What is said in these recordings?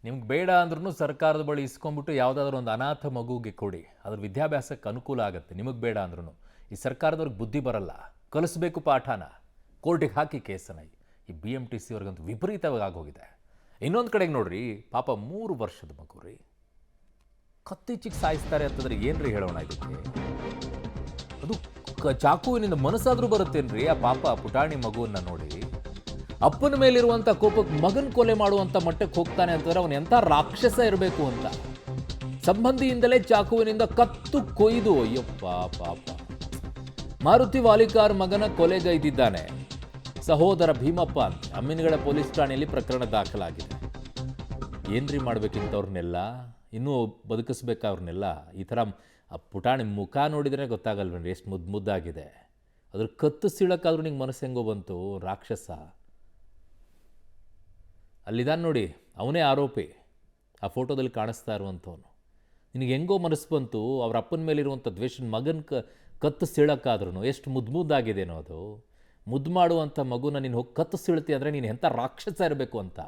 ನಿಮ್ಗೆ ಬೇಡ ಅಂದ್ರೂ ಸರ್ಕಾರದ ಬಳಿ ಇಸ್ಕೊಂಡ್ಬಿಟ್ಟು ಯಾವುದಾದ್ರೂ ಒಂದು ಅನಾಥ ಮಗುಗೆ ಕೊಡಿ, ಅದ್ರ ವಿದ್ಯಾಭ್ಯಾಸಕ್ಕೆ ಅನುಕೂಲ ಆಗುತ್ತೆ. ನಿಮಗೆ ಬೇಡ ಅಂದ್ರೂ ಈ ಸರ್ಕಾರದವ್ರಿಗೆ ಬುದ್ಧಿ ಬರಲ್ಲ, ಕಲಿಸ್ಬೇಕು ಪಾಠನ, ಕೋರ್ಟಿಗೆ ಹಾಕಿ ಕೇಸನ್ನ. ಈ BMTC ಅವ್ರಿಗಂತೂ ವಿಪರೀತವಾಗಿ ಆಗೋಗಿದೆ. ಇನ್ನೊಂದು ಕಡೆಗೆ ನೋಡ್ರಿ, ಪಾಪ 3 ವರ್ಷದ ಮಗು ರೀ, ಕತ್ತೀಚಿಗೆ ಸಾಯಿಸ್ತಾರೆ ಅಂತಂದ್ರೆ ಏನ್ರಿ ಹೇಳೋಣ ಇದಕ್ಕೆ? ಅದು ಚಾಕುವಿನಿಂದ ಮನಸ್ಸಾದ್ರೂ ಬರುತ್ತೇನ್ರಿ ಆ ಪಾಪ ಪುಟಾಣಿ ಮಗುವನ್ನ ನೋಡಿ? ಅಪ್ಪನ ಮೇಲಿರುವಂಥ ಕೋಪಕ್ಕೆ ಮಗನ ಕೊಲೆ ಮಾಡುವಂಥ ಮಟ್ಟಕ್ಕೆ ಹೋಗ್ತಾನೆ ಅಂತಂದ್ರೆ ಅವನು ಎಂಥ ರಾಕ್ಷಸ ಇರಬೇಕು ಅಂತ. ಸಂಬಂಧಿಯಿಂದಲೇ ಚಾಕುವಿನಿಂದ ಕತ್ತು ಕೊಯ್ದು, ಅಯ್ಯಪ್ಪ ಪಾಪ. ಮಾರುತಿ ವಾಲಿಕಾರ್ ಮಗನ ಕೊಲೆಗೈದಿದ್ದಾನೆ ಸಹೋದರ ಭೀಮಪ್ಪ ಅಂತ ಅಮ್ಮಿನಗಡ ಪೊಲೀಸ್ ಠಾಣೆಯಲ್ಲಿ ಪ್ರಕರಣ ದಾಖಲಾಗಿದೆ. ಏನ್ರಿ ಮಾಡ್ಬೇಕಿಂತವ್ರನ್ನೆಲ್ಲ, ಇನ್ನೂ ಬದುಕಿಸ್ಬೇಕಾವ್ರನ್ನೆಲ್ಲ? ಈ ಥರ ಪುಟಾಣಿ ಮುಖ ನೋಡಿದ್ರೆ ಗೊತ್ತಾಗಲ್ವೇನ್ರಿ ಎಷ್ಟು ಮುದ್ದಾಗಿದೆ. ಅದ್ರ ಕತ್ತು ಸೀಳಕ್ಕಾದ್ರೂ ನಿಂಗೆ ಮನಸ್ಸು ಹೆಂಗೋ ಬಂತು? ರಾಕ್ಷಸ ಅಲ್ಲಿದ್ದಾನೆ ನೋಡಿ, ಅವನೇ ಆರೋಪಿ, ಆ ಫೋಟೋದಲ್ಲಿ ಕಾಣಿಸ್ತಾ ಇರುವಂಥವನು. ನಿನಗೆ ಹೆಂಗೋ ಮನಸ್ಸು ಬಂತು ಅವ್ರ ಅಪ್ಪನ ಮೇಲಿರುವಂಥ ದ್ವೇಷನ ಮಗನ ಕತ್ತು ಸೀಳಕ್ಕಾದ್ರೂ? ಎಷ್ಟು ಮುದ್ದಾಗಿದೆನೋ ಅದು. ಮುದ್ದು ಮಾಡುವಂಥ ಮಗುನ ನೀನು ಹೋಗಿ ಕತ್ತು ಸೀಳ್ತಿ ಅಂದರೆ ನೀನು ಎಂಥ ರಾಕ್ಷಸ ಇರಬೇಕು ಅಂತ.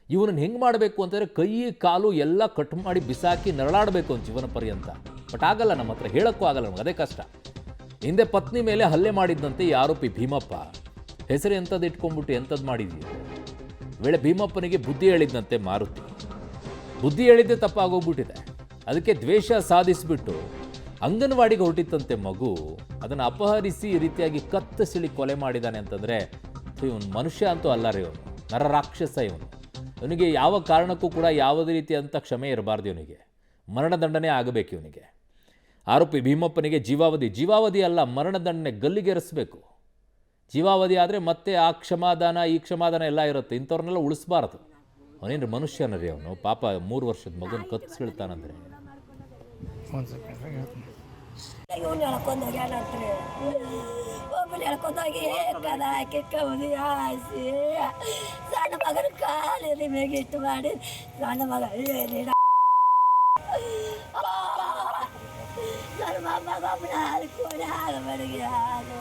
ಇವನನ್ನು ಹೆಂಗೆ ಮಾಡಬೇಕು ಅಂತಂದರೆ ಕೈ ಕಾಲು ಎಲ್ಲ ಕಟ್ ಮಾಡಿ ಬಿಸಾಕಿ ನರಳಾಡಬೇಕು ಅಂತ ಜೀವನ ಪರ್ಯಂತ. ಬಟ್ ಆಗಲ್ಲ, ನಮ್ಮ ಹತ್ರ ಹೇಳೋಕ್ಕೂ ಆಗಲ್ಲ, ನಮ್ಗೆ ಅದೇ ಕಷ್ಟ. ಹಿಂದೆ ಪತ್ನಿ ಮೇಲೆ ಹಲ್ಲೆ ಮಾಡಿದ್ದಂತೆ ಈ ಆರೋಪಿ ಭೀಮಪ್ಪ. ಹೆಸರು ಎಂಥದ್ದು ಇಟ್ಕೊಂಡ್ಬಿಟ್ಟು ಎಂಥದ್ದು ಮಾಡಿದೀಯ? ವೇಳೆ ಭೀಮಪ್ಪನಿಗೆ ಬುದ್ಧಿ ಹೇಳಿದ್ದಂತೆ ಮಾರುತಿ. ಬುದ್ಧಿ ಹೇಳಿದ್ದೆ ತಪ್ಪಾಗೋಗ್ಬಿಟ್ಟಿದೆ. ಅದಕ್ಕೆ ದ್ವೇಷ ಸಾಧಿಸಿಬಿಟ್ಟು ಅಂಗನವಾಡಿಗೆ ಹೊರಟಿತ್ತಂತೆ ಮಗು. ಅದನ್ನು ಅಪಹರಿಸಿ ಈ ರೀತಿಯಾಗಿ ಕತ್ತು ಸಿಳಿ ಕೊಲೆ ಮಾಡಿದ್ದಾನೆ ಅಂತಂದರೆ ಇವನು ಮನುಷ್ಯ ಅಂತೂ ಅಲ್ಲ ರೀ, ಇವನು ನರರಾಕ್ಷಸ. ಇವನಿಗೆ ಯಾವ ಕಾರಣಕ್ಕೂ ಕೂಡ ಯಾವುದೇ ರೀತಿಯಂಥ ಕ್ಷಮೆ ಇರಬಾರ್ದು. ಇವನಿಗೆ ಮರಣದಂಡನೆ ಆಗಬೇಕು. ಇವನಿಗೆ ಆರೋಪಿ ಭೀಮಪ್ಪನಿಗೆ ಜೀವಾವಧಿ ಅಲ್ಲ, ಮರಣದಂಡನೆ, ಗಲ್ಲಿಗೇರಿಸಬೇಕು. ಜೀವಾವಧಿ ಆದರೆ ಮತ್ತೆ ಆ ಕ್ಷಮಾದಾನ ಈ ಕ್ಷಮಾದಾನ ಎಲ್ಲ ಇರುತ್ತೆ. ಇಂಥವ್ರನ್ನೆಲ್ಲ ಉಳಿಸ್ಬಾರ್ದು. ಅವನೇನು ಮನುಷ್ಯನ ರೀ ಅವನು? ಪಾಪ 3 ವರ್ಷದ ಮಗನ ಕತ್ತಿಸ್ಕೊಳ್ತಾನಂದ್ರೆ. ಇವನು ಹೇಳ್ಕೊಂಡೋಗ್ಯಾನಂತ್ರಿ, ಒಬ್ಬನು ಹೇಳ್ಕೊಂಡೋಗಿ ಕದ ಹಾಕಿ ಕವದಿ ಹಾಸಿ ಸಣ್ಣ ಮಗನ ಕಾಲಿನ ಮೇಗೆ ಇಟ್ಟು ಮಾಡಿ ಸಣ್ಣ ಮಗ ನನ್ನ ಮಗ ಒಬ್ಬನ ಹಾಲ್ಕೊಂಡು ಹಾಲು ಬಡಿಗೆ ಹಾಲು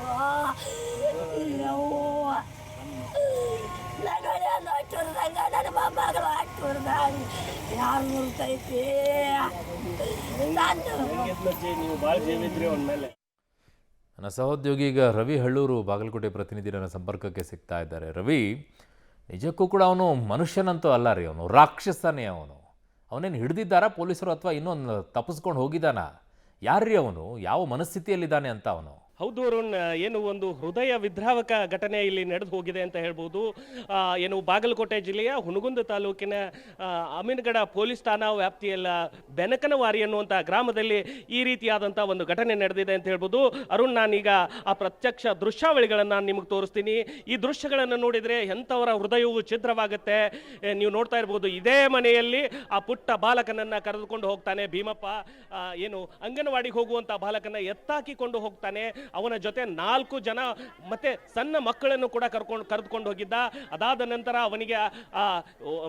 ನನ್ನ ಮೊಮ್ಮಗಳು ಅಟ್ಟುರ್ದ ಯಾರು ಮುರ್ತೈತಿ. ನನ್ನ ಸಹೋದ್ಯೋಗಿ ಈಗ ರವಿ ಹಳ್ಳೂರು ಬಾಗಲಕೋಟೆ ಪ್ರತಿನಿಧಿ ನನ್ನ ಸಂಪರ್ಕಕ್ಕೆ ಸಿಗ್ತಾ ಇದ್ದಾರೆ. ರವಿ, ನಿಜಕ್ಕೂ ಕೂಡ ಅವನು ಮನುಷ್ಯನಂತೂ ಅಲ್ಲ ರೀ, ಅವನು ರಾಕ್ಷಸನೇ. ಅವನೇನು ಹಿಡಿದಿದ್ದಾರಾ ಪೊಲೀಸರು ಅಥವಾ ಇನ್ನೊಂದು ತಪ್ಪಿಸ್ಕೊಂಡು ಹೋಗಿದ್ದಾನ? ಯಾರ್ರೀ ಅವನು? ಯಾವ ಮನಸ್ಥಿತಿಯಲ್ಲಿದ್ದಾನೆ ಅಂತ ಅವನು? ಹೌದು ಅರುಣ್, ಏನು ಒಂದು ಹೃದಯ ವಿದ್ರಾವಕ ಘಟನೆ ಇಲ್ಲಿ ನಡೆದು ಹೋಗಿದೆ ಅಂತ ಹೇಳ್ಬೋದು. ಏನು ಬಾಗಲಕೋಟೆ ಜಿಲ್ಲೆಯ ಹುನಗುಂದ ತಾಲೂಕಿನ ಅಮೀನ್ಗಡ ಪೊಲೀಸ್ ಠಾಣಾ ವ್ಯಾಪ್ತಿಯಲ್ಲ ಬೆನಕನವಾರಿ ಅನ್ನುವಂಥ ಗ್ರಾಮದಲ್ಲಿ ಈ ರೀತಿಯಾದಂಥ ಒಂದು ಘಟನೆ ನಡೆದಿದೆ ಅಂತ ಹೇಳ್ಬೋದು. ಅರುಣ್, ನಾನೀಗ ಆ ಪ್ರತ್ಯಕ್ಷ ದೃಶ್ಯಾವಳಿಗಳನ್ನು ನಿಮಗೆ ತೋರಿಸ್ತೀನಿ. ಈ ದೃಶ್ಯಗಳನ್ನು ನೋಡಿದರೆ ಎಂಥವರ ಹೃದಯವು ಛಿದ್ರವಾಗುತ್ತೆ. ನೀವು ನೋಡ್ತಾ ಇರ್ಬೋದು, ಇದೇ ಮನೆಯಲ್ಲಿ ಆ ಪುಟ್ಟ ಬಾಲಕನನ್ನು ಕರೆದುಕೊಂಡು ಹೋಗ್ತಾನೆ ಭೀಮಪ್ಪ. ಏನು ಅಂಗನವಾಡಿಗೆ ಹೋಗುವಂಥ ಬಾಲಕನ ಎತ್ತಾಕಿಕೊಂಡು ಹೋಗ್ತಾನೆ. ಅವನ ಜೊತೆ 4 ಜನ ಮತ್ತೆ ಸಣ್ಣ ಮಕ್ಕಳನ್ನು ಕೂಡ ಕರೆದುಕೊಂಡು ಹೋಗಿದ್ದ. ಅದಾದ ನಂತರ ಅವನಿಗೆ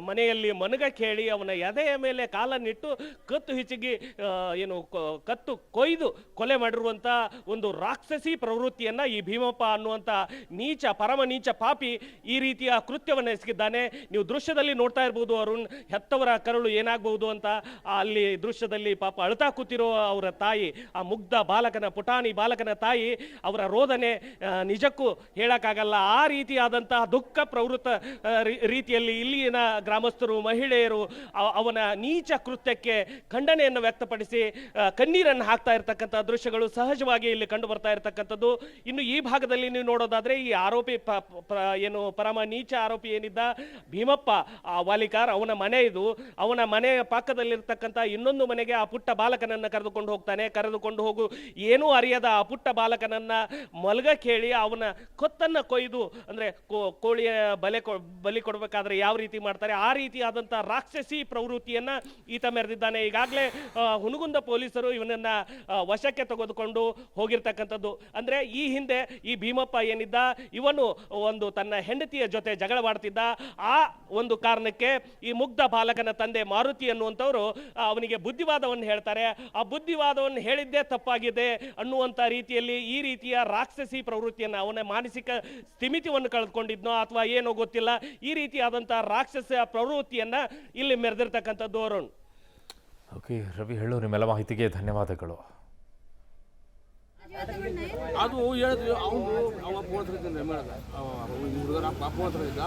ಮನೆಯಲ್ಲಿ ಮನಗ ಕೇಳಿ ಅವನ ಎದೆಯ ಮೇಲೆ ಕಾಲನ್ನಿಟ್ಟು ಕತ್ತು ಹಿಚಿಗಿ ಏನು ಕತ್ತು ಕೊಯ್ದು ಕೊಲೆ ಮಾಡಿರುವಂಥ ಒಂದು ರಾಕ್ಷಸಿ ಪ್ರವೃತ್ತಿಯನ್ನ ಈ ಭೀಮಪ್ಪ ಅನ್ನುವಂಥ ಪರಮ ನೀಚ ಪಾಪಿ ಈ ರೀತಿಯ ಕೃತ್ಯವನ್ನು ಎಸಗಿದ್ದಾನೆ. ನೀವು ದೃಶ್ಯದಲ್ಲಿ ನೋಡ್ತಾ ಇರ್ಬೋದು ಅರುಣ್, ಹೆತ್ತವರ ಕರುಳು ಏನಾಗಬಹುದು ಅಂತ. ಅಲ್ಲಿ ದೃಶ್ಯದಲ್ಲಿ ಪಾಪ ಅಳ್ತಾ ಕೂತಿರೋ ಅವರ ತಾಯಿ, ಆ ಮುಗ್ಧ ಬಾಲಕನ ಪುಟಾಣಿ ಬಾಲಕನ ತಾಯಿ, ಅವರ ರೋದನೆ ನಿಜಕ್ಕೂ ಹೇಳಕ್ಕಾಗಲ್ಲ. ಆ ರೀತಿಯಾದಂತಹ ದುಃಖ ಪ್ರವೃತ್ತ ರೀತಿಯಲ್ಲಿ ಇಲ್ಲಿನ ಗ್ರಾಮಸ್ಥರು, ಮಹಿಳೆಯರು ಅವನ ನೀಚ ಕೃತ್ಯಕ್ಕೆ ಖಂಡನೆಯನ್ನು ವ್ಯಕ್ತಪಡಿಸಿ ಕಣ್ಣೀರನ್ನು ಹಾಕ್ತಾ ಇರತಕ್ಕಂಥ ದೃಶ್ಯಗಳು ಸಹಜವಾಗಿ ಇಲ್ಲಿ ಕಂಡು ಬರ್ತಾ ಇರತಕ್ಕಂಥದ್ದು. ಇನ್ನು ಈ ಭಾಗದಲ್ಲಿ ನೀವು ನೋಡೋದಾದ್ರೆ ಈ ಆರೋಪಿ ಏನು ಪರಮ ನೀಚ ಆರೋಪಿ ಏನಿದ್ದ ಭೀಮಪ್ಪ ವಾಲಿಕಾರ್, ಅವನ ಮನೆ ಇದು. ಅವನ ಮನೆಯ ಪಕ್ಕದಲ್ಲಿರ್ತಕ್ಕಂಥ ಇನ್ನೊಂದು ಮನೆಗೆ ಆ ಪುಟ್ಟ ಬಾಲಕನನ್ನು ಕರೆದುಕೊಂಡು ಹೋಗ್ತಾನೆ. ಕರೆದುಕೊಂಡು ಹೋಗು ಏನೂ ಅರಿಯದ ಆ ಪುಟ್ಟ ಬಾಲಕನನ್ನ ಮಲ್ಗ ಕೇಳಿ ಅವನ ಕೊತ್ತನ್ನು ಕೊಯ್ದು, ಅಂದ್ರೆ ಕೋಳಿಯ ಬಲಿ ಕೊಡಬೇಕಾದ್ರೆ ಯಾವ ರೀತಿ ಮಾಡ್ತಾರೆ ಆ ರೀತಿಯಾದಂಥ ರಾಕ್ಷಸಿ ಪ್ರವೃತ್ತಿಯನ್ನ ಈತ ಮೆರೆದಿದ್ದಾನೆ. ಈಗಾಗಲೇ ಹುನಗುಂದ ಪೊಲೀಸರು ಇವನನ್ನ ವಶಕ್ಕೆ ತೆಗೆದುಕೊಂಡು ಹೋಗಿರ್ತಕ್ಕಂಥದ್ದು. ಅಂದ್ರೆ ಈ ಹಿಂದೆ ಈ ಭೀಮಪ್ಪ ಏನಿದ್ದ, ಇವನು ಒಂದು ತನ್ನ ಹೆಂಡತಿಯ ಜೊತೆ ಜಗಳವಾಡ್ತಿದ್ದ. ಆ ಒಂದು ಕಾರಣಕ್ಕೆ ಈ ಮುಗ್ಧ ಬಾಲಕನ ತಂದೆ ಮಾರುತಿ ಅನ್ನುವಂಥವ್ರು ಅವನಿಗೆ ಬುದ್ಧಿವಾದವನ್ನು ಹೇಳ್ತಾರೆ. ಆ ಬುದ್ಧಿವಾದವನ್ನು ಹೇಳಿದ್ದೇ ತಪ್ಪಾಗಿದೆ ಅನ್ನುವಂಥ ರೀತಿಯಲ್ಲಿ ಈ ರೀತಿಯ ರಾಕ್ಷಸಿ ಪ್ರವೃತ್ತಿಯನ್ನು, ಅವನ ಮಾನಸಿಕ ಸ್ಥಿಮಿತಿಯನ್ನು ಕಳೆದುಕೊಂಡಿದ್ನೋ ಅಥವಾ ಏನೋ ಗೊತ್ತಿಲ್ಲ, ಈ ರೀತಿಯಾದಂಥ ರಾಕ್ಷಸ ಪ್ರವೃತ್ತಿಯನ್ನು ಇಲ್ಲಿ ಮೆರೆದಿರ್ತಕ್ಕಂಥದ್ದು ಅರುಣ್. ಓಕೆ ರವಿ ಹೇಳು, ನಿಮ್ಮೆಲ್ಲ ಮಾಹಿತಿಗೆ ಧನ್ಯವಾದಗಳು. ಅದು ಹೇಳಿದ್ರು ಅವನು ಅವ ಫೋನ್ ಹತ್ರ ಇದ್ದಾನೆ, ಹುಡುಗರ ಅಪ್ಪ ಫೋನ್ ಹತ್ರ ಇದ್ದ.